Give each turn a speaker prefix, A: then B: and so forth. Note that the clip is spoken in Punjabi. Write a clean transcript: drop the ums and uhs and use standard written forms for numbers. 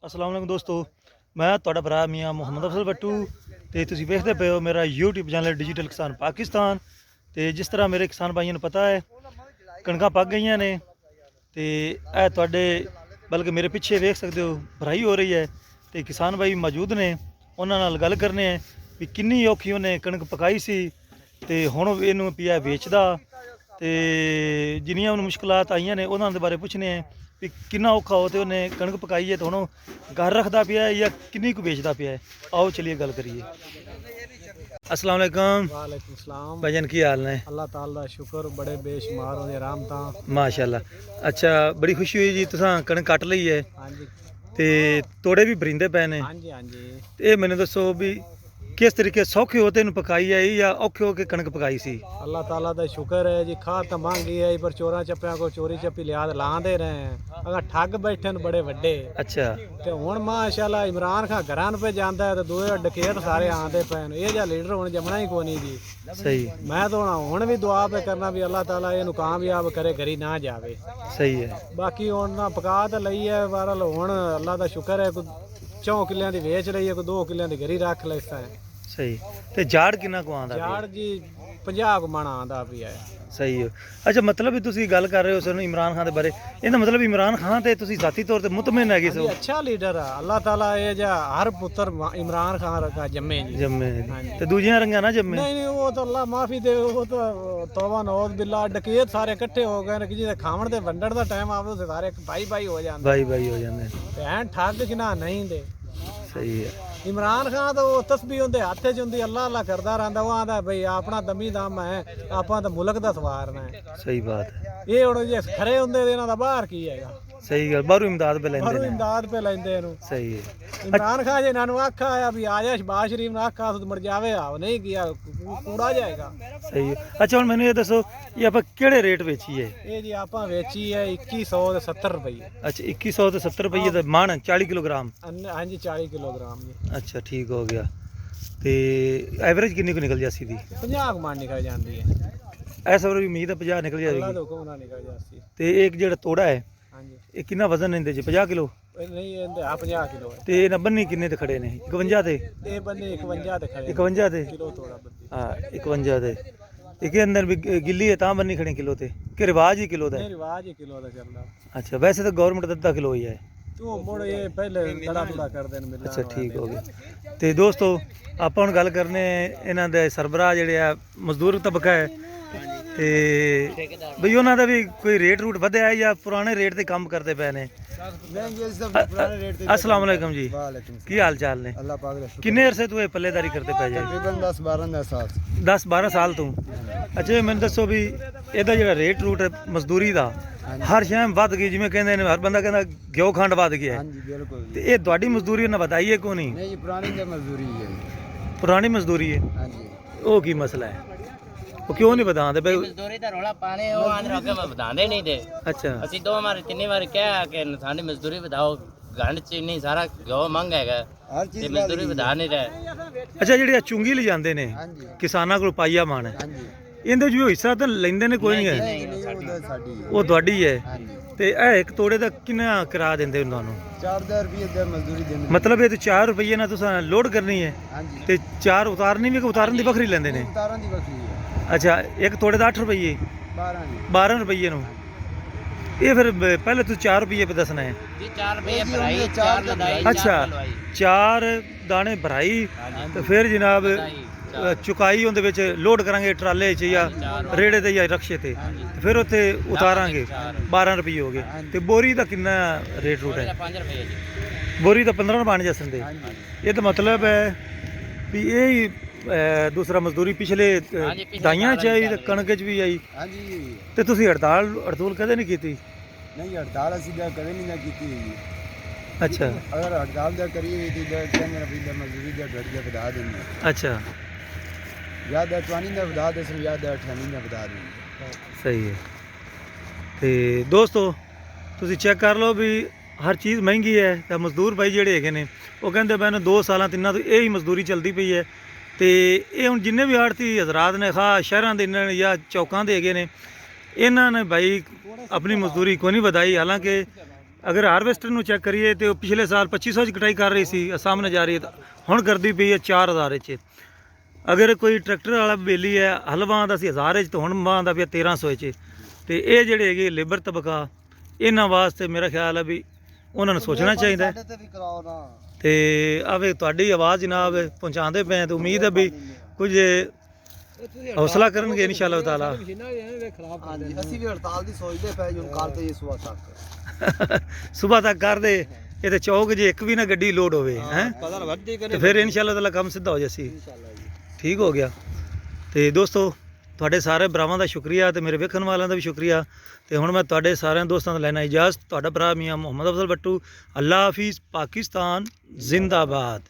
A: अस्सलाम वालेकुम दोस्तों, मैं ਤੁਹਾਡਾ ਭਰਾ ਮੀਆਂ ਮੁਹੰਮਦ ਅਫਜ਼ਲ ਬੱਟੂ ਤੇ ਤੁਸੀਂ ਵੇਖਦੇ ਪਏ ਹੋ ਮੇਰਾ YouTube ਚੈਨਲ ਡਿਜੀਟਲ ਕਿਸਾਨ ਪਾਕਿਸਤਾਨ। ਤੇ ਜਿਸ ਤਰ੍ਹਾਂ ਮੇਰੇ ਕਿਸਾਨ ਭਾਈਆਂ ਨੂੰ ਪਤਾ ਹੈ ਕਣਕਾਂ ਪੱਕ ਗਈਆਂ ਨੇ ਤੇ ਇਹ ਤੁਹਾਡੇ ਬਲਕਿ ਮੇਰੇ ਪਿੱਛੇ ਵੇਖ ਸਕਦੇ ਹੋ ਭਰਾਈ ਹੋ ਰਹੀ ਹੈ ਤੇ ਕਿਸਾਨ ਭਾਈ ਮੌਜੂਦ ਨੇ, ਉਹਨਾਂ ਨਾਲ ਗੱਲ ਕਰਨੇ ਆ ਵੀ ਕਿੰਨੀ ਔਖੀ ਉਹਨੇ ਕਣਕ ਪਕਾਈ ਸੀ ਤੇ ਹੁਣ ਇਹਨੂੰ ਪਿਆ ਵੇਚਦਾ ਤੇ ਜਿੰਨੀਆਂ ਉਹਨੂੰ ਮੁਸ਼ਕਲਾਤ ਆਈਆਂ ਨੇ ਉਹਨਾਂ ਦੇ ਬਾਰੇ ਪੁੱਛਣੇ ਆ ਵੀ ਕਿੰਨਾ ਔਖਾ ਹੋ ਤੇ ਉਹਨੇ ਕਣਕ ਪਕਾਈ ਹੈ ਤੇ ਹੁਣ ਉਹ ਘਰ ਰੱਖਦਾ ਪਿਆ ਹੈ ਜਾਂ ਕਿੰਨੀ ਕੁ ਵੇਚਦਾ ਪਿਆ ਹੈ। आओ चलिए गल करिए। अस्सलाम वालेकुम।
B: वालेकुम सलाम
A: भाईजान की हाल ने?
B: अल्लाह ताला दा शुक्र बड़े बेशुमार होंदे रहमतां
A: माशाल्लाह। अच्छा बड़ी खुशी हुई जी तुसां कणक कट लई है
B: हाँ जी
A: ते तोड़े भी भरिंदे पे ने।
B: हाँ जी हाँ जी
A: ये मैंने दसो भी किस तरीके सौखे होते इन पकाई है या औखे हो के कणक पकाई सी?
B: अल्लाह ताला दा शुक्र है जी। खाद तो महंगी है पर चोरा चप्पिया को चोरी चप्पी लिहाज लांदे रहे हैं अगर ठग बैठे न बड़े वड्डे।
A: अच्छा
B: ते हुण माशाल्लाह इमरान खान घरां पे जांदा है ते दूए डकैत सारे आंदे पे न। ये जा लीडर हुण जमना ही कोनी जी।
A: सही
B: मैं तो हुण भी दुआ पे करना भी अल्लाह ताला इहनू कामयाब करे घरी ना जावे।
A: सही है।
B: बाकी हुण ना पका तो लई है बहरहाल हुण अल्लाह दा शुक्र है कोई 4 किल्लियां दी वेच रही है कोई 2 किल्लियां दी घरी रख लैसा है।
A: सही ते झाड़ किन्ना को आंदा?
B: झाड़ जी 50 ਕੁ ਮਣ ਆਂਦਾ ਪਿਆ ਹੈ।
A: ਸਹੀ ਹੈ। ਅੱਛਾ ਮਤਲਬ ਵੀ ਤੁਸੀਂ ਗੱਲ ਕਰ ਰਹੇ ਹੋ ਸਾਨੂੰ ਇਮਰਾਨ ਖਾਨ ਦੇ ਬਾਰੇ, ਇਹਦਾ ਮਤਲਬ ਇਮਰਾਨ ਖਾਨ ਤੇ ਤੁਸੀਂ ਜ਼ਾਤੀ ਤੌਰ ਤੇ ਮੁਤਮਿਨ ਹੈਗੇ ਸੋ?
B: अच्छा लीडर है अल्लाह ताला ये जा हर पुत्र इमरान खान का जम्मे जी।
A: जम्मे ते दूजियां रंगा ना जम्मे?
B: नहीं नहीं वो तो अल्लाह माफी दे वो तो तौबा नौज बिल्ला डकैत सारे इकट्ठे हो गए कि जिसे खावन दे वंडण दा टाइम आवे तो सारे भाई भाई हो जांदे।
A: भाई भाई हो जांदे
B: ते ऐन ठग किना नहीं दे।
A: सही है।
B: इमरान खान तो वो तस्बीह उनके हथ च हुंदी अल्लाह अल्लाह करदा रहिंदा वो आंदा भई अपना दमी दम है आपां तो मुल्क दा सवारना है।
A: सही बात है।
B: ये हुण जे खरे हुंदे ते इन्हां दा बाहर की हैगा।
A: सही गल बाहरों इमदाद पे लेंदे
B: बाहरों
A: ने।
B: इमदाद पे लेंदे इहनू।
A: सही है।
B: इमरान खान जी इन्होंने आखा है अभी आजा शबाज शरीफ ने आखा तो मर जावे आओ नहीं किया कूड़ा जाएगा।
A: सही है। अच्छा हुण मैनूं ये दसो ये आपां किहड़े रेट वेची है?
B: ये जी आपां वेची है 2170 रुपये।
A: अच्छा 2100 ते 70 रुपये दा मण 40 किलोग्राम?
B: हाँ जी 40 किलोग्राम जी।
A: अच्छा ठीक हो गया। ते एवरेज किन्नी को निकल जासी दी?
B: 50 मण निकल जाती है।
A: ऐसा भी उम्मीद है 50 निकल
B: अल्लाह
A: जाएगी।
B: दे हुक्म नाल निकल जाती।
A: ते एक जेड़ा तोड़ा है
B: हाँ जी
A: ये कितना वजन इहदे च? 50 किलो?
B: नहीं ये 50 किलो है।
A: ते इन्हां बन्नी किन्ने ते खड़े ने? 51 ते?
B: ये बंदे 51 ते खड़े
A: 51 ते?
B: किलो थोड़ा बंदी।
A: हाँ 51 ते। इसके अंदर भी गिल्ली है तां बन्नी खड़े किलो ते कि रिवाज ही किलो दा है?
B: नहीं रिवाज ही किलो दा चलदा।
A: अच्छा वैसे तो गवर्नमेंट अद्धा किलो ही है।
B: तो मुड़ ये पहले तड़ा तुड़ा कर देन मिलना।
A: अच्छा ठीक हो गया। ਤੇ ਦੋਸਤੋ ਆਪਾਂ ਹੁਣ ਗੱਲ ਕਰਨੇ ਇਹਨਾਂ ਦੇ ਸਰਬਰਾਹ ਜਿਹੜੇ ਆ ਮਜ਼ਦੂਰ ਤਬਕਾ ਹੈ ਤੇ ਬਈ ਉਹਨਾਂ ਦਾ ਵੀ ਕੋਈ ਰੇਟ ਰੂਟ ਵਧਿਆ ਹੈ ਜਾਂ ਪੁਰਾਣੇ ਰੇਟ ਤੇ ਕੰਮ ਕਰਦੇ ਪਏ ਨੇ? अस्सलाम वालेकुम जी। की हाल चाल ने?
B: अल्लाह पाक दा शुक्र।
A: किन्ने अरसे तू ये पल्लेदारी करते पे जे?
B: तकरीबन 10-12 साल।
A: 10-12 साल तू? अच्छा ਮੈਨੂੰ ਦੱਸੋ ਵੀ ਇਹਦਾ ਜਿਹੜਾ ਰੇਟ ਰੂਟ ਹੈ ਮਜ਼ਦੂਰੀ ਦਾ ਹਰ ਸ਼ਾਮ ਵੱਧ ਗਈ ਜਿਵੇਂ ਕਹਿੰਦੇ ਨੇ ਹਰ ਬੰਦਾ ਕਹਿੰਦਾ ਘਿਓ ਖੰਡ ਵੱਧ ਗਿਆ ਹੈ।
B: ਹਾਂਜੀ ਬਿਲਕੁਲ।
A: ਤੇ ਇਹ ਤੁਹਾਡੀ ਮਜ਼ਦੂਰੀ ਉਹਨਾਂ ਵਧਾਈ ਹੈ ਕਿਉਂ ਨਹੀਂ?
B: ਨਹੀਂ ਜੀ ਪੁਰਾਣੀ ਤੇ ਮਜ਼ਦੂਰੀ ਹੈ।
A: ਪੁਰਾਣੀ ਮਜ਼ਦੂਰੀ ਹੈ?
B: ਹਾਂਜੀ
A: ਉਹ ਕੀ ਮਸਲਾ ਹੈ? ਉਹ ਕਿਉਂ ਨਹੀਂ ਵਧਾਉਂਦੇ ਬਈ?
C: ਮਜ਼ਦੂਰੀ ਦਾ ਰੌਲਾ ਪਾਣੇ ਉਹ ਆਂਦੇ ਅੱਗੇ ਵਧਾਉਂਦੇ ਨਹੀਂ ਦੇ।
A: ਅੱਛਾ
C: ਅਸੀਂ ਦੋ ਵਾਰ ਤਿੰਨੇ ਵਾਰ ਕਿਹਾ ਕਿ ਸਾਡੀ ਮਜ਼ਦੂਰੀ ਵਧਾਓ ਗੰਢ ਚੀਨੀ ਸਾਰਾ ਘਿਓ ਮੰਗ ਹੈਗਾ
B: ਹਰ
C: ਤੇ ਮਜ਼ਦੂਰੀ ਵਧਾ ਨਹੀਂ ਰਹੇ।
A: ਅੱਛਾ ਜਿਹੜੀ ਆ ਚੁੰਗੀ ਲਿਜਾਂਦੇ ਨੇ
B: ਹਾਂਜੀ
A: ਕਿਸਾਨਾਂ ਕੋਲ ਪਾਈਆ ਮਾਣ ਹੈ
B: ਹਾਂਜੀ
A: ਇਹਦੇ 'ਚ ਵੀ ਹਿੱਸਾ ਤਾਂ ਲੈਂਦੇ ਨੇ ਕੋਈ ਨਹੀਂ ਹੈ?
B: ਉਹ ਸਾਡੀ ਹੈ।
A: ਉਹ ਤੁਹਾਡੀ ਹੈ।
B: ਹਾਂਜੀ
A: ਤੇ ਇਹ ਇੱਕ ਤੋੜੇ ਦਾ ਕਿੰਨਾ ਕਿਰਾਇਆ ਦਿੰਦੇ ਉਹਨਾਂ ਨੂੰ?
B: 4000 ਰੁਪਏ ਦਾ ਮਜ਼ਦੂਰੀ ਦੇਣੀ।
A: ਮਤਲਬ ਇਹ ਤੇ 4 ਰੁਪਏ ਨਾਲ ਤੁਸੀਂ ਲੋਡ ਕਰਨੀ ਹੈ
B: ਹਾਂਜੀ
A: ਤੇ 4 ਉਤਾਰਨੀ ਵੀ ਕਿ ਉਤਾਰਨ ਦੀ ਵੱਖਰੀ ਲੈਂਦੇ ਨੇ?
B: ਉਤਾਰਾਂ ਦੀ ਵੱਖਰੀ ਹੈ।
A: ਅੱਛਾ ਇੱਕ ਤੋੜੇ ਦਾ 8 ਰੁਪਏ
B: 12 ਦੀ
A: 12 ਰੁਪਏ ਨੂੰ ਇਹ ਫਿਰ ਪਹਿਲੇ ਤੁਸੀਂ 4 ਰੁਪਏ पे ਦੱਸਣਾ ਹੈ
C: ਜੀ 4 ਰੁਪਏ ਭਰਾਈ 4 ਲਦਾਈ।
A: ਅੱਛਾ 4 ਦਾਣੇ ਭਰਾਈ ਤੇ ਫਿਰ ਜਨਾਬ ਚੁਕਾਈ ਉਹਦੇ ਵਿੱਚ ਲੋਡ ਕਰਾਂਗੇ ਟਰਾਲੇ 'ਚ ਜਾਂ ਰੇੜੇ ਤੇ ਜਾਂ ਰਕਸ਼ੇ ਤੇ ਫਿਰ ਉੱਥੇ ਉਤਾਰਾਂਗੇ 12 ਰੁਪਏ ਹੋ ਗਏ। ਤੇ ਬੋਰੀ ਦਾ ਕਿੰਨਾ ਰੇਟ ਰੂਟ ਹੈ?
C: 5 ਰੁਪਏ ਜੀ।
A: ਬੋਰੀ ਦਾ 15 ਬਣ ਜਾਂਦੇ। ਇਹ ਤਾਂ ਮਤਲਬ ਹੈ ਵੀ ਇਹ ਹੀ ਦੂਸਰਾ ਮਜ਼ਦੂਰੀ ਪਿਛਲੇ ਦਾਈਆਂ 'ਚ ਆਈ ਤੇ ਕਣਕ 'ਚ ਵੀ ਆਈ
B: ਹਾਂਜੀ
A: ਤੇ ਤੁਸੀਂ ਹੜਤਾਲ ਕਦੇ ਨਹੀਂ ਕੀਤੀ?
B: ਨਹੀਂ ਹੜਤਾਲ ਅਸੀਂ ਤਾਂ ਕਦੇ ਨਹੀਂ ਨਾ ਕੀਤੀ ਹੋਈ।
A: ਅੱਛਾ
B: ਅਗਰ ਹੜਤਾਲ ਦਾ ਕਰੀਏ ਤਾਂ ਕਹਿੰਦੇ ਵੀ ਦਾ ਮਜ਼ਦੂਰੀ ਦਾ ਡਰ ਜਾ ਵਧਾ ਦਿੰਦੇ।
A: ਅੱਛਾ
B: ਯਾਦ ਹੈ 20 ਦਾ ਵਧਾ ਦੇ ਸਨ ਯਾਦ ਹੈ 28 ਦਾ ਵਧਾ ਦਿੰਦੇ।
A: ਸਹੀ ਹੈ। ਤੇ ਦੋਸਤੋ ਤੁਸੀਂ ਚੈੱਕ ਕਰ ਲਓ ਵੀ ਹਰ ਚੀਜ਼ ਮਹਿੰਗੀ ਹੈ ਤਾਂ ਮਜ਼ਦੂਰ ਭਾਈ ਜਿਹੜੇ ਹੈਗੇ ਨੇ ਉਹ ਕਹਿੰਦੇ ਮੈਨੂੰ 2 ਸਾਲਾਂ 3 ਤੋਂ ਇਹ ਹੀ ਮਜ਼ਦੂਰੀ ਚੱਲਦੀ ਪਈ ਹੈ। ਤੇ ਇਹ ਹੁਣ ਜਿੰਨੇ ਵੀ ਆੜਤੀ ਹਜ਼ਰਾਤ ਨੇ ਖਾ ਸ਼ਹਿਰਾਂ ਦੇ ਨੇ ਜਾਂ ਚੌਕਾਂ ਦੇ ਹੈਗੇ ਨੇ ਇਹਨਾਂ ਨੇ ਭਾਈ ਆਪਣੀ ਮਜ਼ਦੂਰੀ ਕੋਈ ਨਹੀਂ ਵਧਾਈ। ਹਾਲਾਂਕਿ ਅਗਰ ਹਾਰਵੈਸਟਰ ਨੂੰ ਚੈੱਕ ਕਰੀਏ ਤੇ ਉਹ ਪਿਛਲੇ ਸਾਲ 2500 ਚ ਕਟਾਈ ਕਰ ਰਹੀ ਸੀ, ਸਾਹਮਣੇ ਜਾ ਰਹੀ ਹੈ, ਹੁਣ ਕਰਦੀ ਪਈ ਹੈ 4000 ਚ। ਅਗਰ ਕੋਈ ਟਰੈਕਟਰ ਵਾਲਾ ਬੇਲੀ ਹੈ ਹਲਵਾ ਦਾ ਸੀ 1000 ਚ, ਤੇ ਹੁਣ ਮਾਂ ਦਾ ਪਿਆ 1300 ਚ। ਤੇ ਇਹ ਜਿਹੜੇ ਹੈਗੇ ਲੇਬਰ ਤਬਕਾ, ਇਹਨਾਂ ਵਾਸਤੇ ਮੇਰਾ ਖਿਆਲ ਹੈ ਵੀ ਉਹਨਾਂ ਨੂੰ ਸੋਚਣਾ ਚਾਹੀਦਾ ਹੈ। ਤੇ ਆਵੇ ਤੁਹਾਡੀ ਆਵਾਜ਼ ਜਨਾਬ ਪਹੁੰਚਾਉਂਦੇ ਪਏ ਤੇ ਉਮੀਦ ਹੈ ਵੀ ਕੁਝ ਹੌਸਲਾ ਕਰਨਗੇ ਇਨਸ਼ਾਅੱਲਾ ਤਾਲਾ।
B: ਹਾਂਜੀ ਅਸੀਂ ਵੀ ਹੜਤਾਲ ਦੀ ਸੋਚਦੇ ਪਏ ਜੀ, ਹੁਣ ਕਰਦੇ ਜੀ ਸਵੇਰ ਤੱਕ।
A: ਸਵੇਰ ਤੱਕ ਕਰਦੇ ਇਹ ਤੇ ਚੌਕ ਜੇ ਇੱਕ ਵੀ ਨਾ ਗੱਡੀ ਲੋਡ ਹੋਵੇ ਹੈ ਤੇ ਫਿਰ ਇਨਸ਼ਾਅੱਲਾ ਤਾਲਾ ਕੰਮ ਸਿੱਧਾ ਹੋ ਜਾਸੀ। ਠੀਕ ਹੋ ਗਿਆ। ਤੇ ਦੋਸਤੋ ਤੁਹਾਡੇ ਸਾਰੇ ਭਰਾਵਾਂ ਦਾ ਸ਼ੁਕਰੀਆ ਤੇ ਮੇਰੇ ਵੇਖਣ ਵਾਲਿਆਂ ਦਾ ਵੀ ਸ਼ੁਕਰੀਆ। ਤੇ ਹੁਣ ਮੈਂ ਤੁਹਾਡੇ ਸਾਰਿਆਂ ਦੋਸਤਾਂ ਤੋਂ ਲੈਣਾ ਇਜਾਜ਼ਤ। ਤੁਹਾਡਾ ਭਰਾ ਮੀਆਂ ਮੁਹੰਮਦ ਅਫਜ਼ਲ ਬੱਟੂ। ਅੱਲਾ ਹਾਫਿਜ਼। ਪਾਕਿਸਤਾਨ ਜ਼ਿੰਦਾਬਾਦ।